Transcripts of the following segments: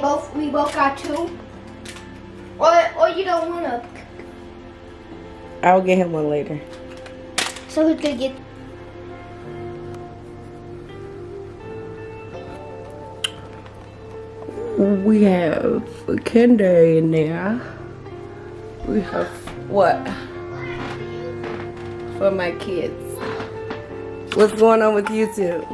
we both got 2. Or you don't wanna. I'll get him one later. So who's gonna get? We have a Kinder in there. We have what? For my kids. What's going on with you two?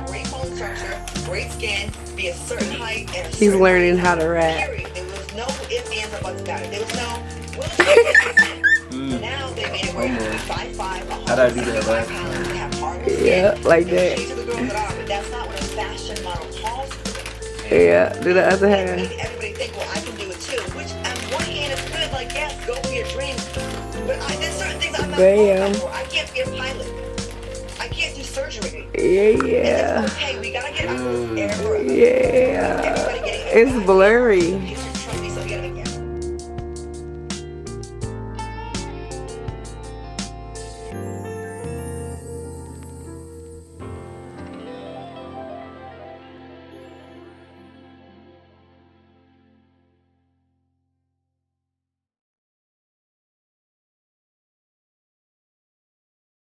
Great bone structure, great skin, be a certain height, and a He's certain learning how to rap. period. There was no ifs, ands, or buts about it. There was no, so now they made it where you can be 5'5", How'd I do that last pounds, time? they have harder skin. Yeah, like There's that. shades of the girls that are, but that's not what a fashion model calls for. Yeah, do the other It hand. made everybody think, well, I can do it too. Which, on one hand, is good. Like, yes, go for your dreams. But there's certain things I'm not qualified for. I can't be a pilot. I can't do surgery. Yeah. And it's okay. We gotta get ourselves error. Yeah. Everybody getting It's blurry.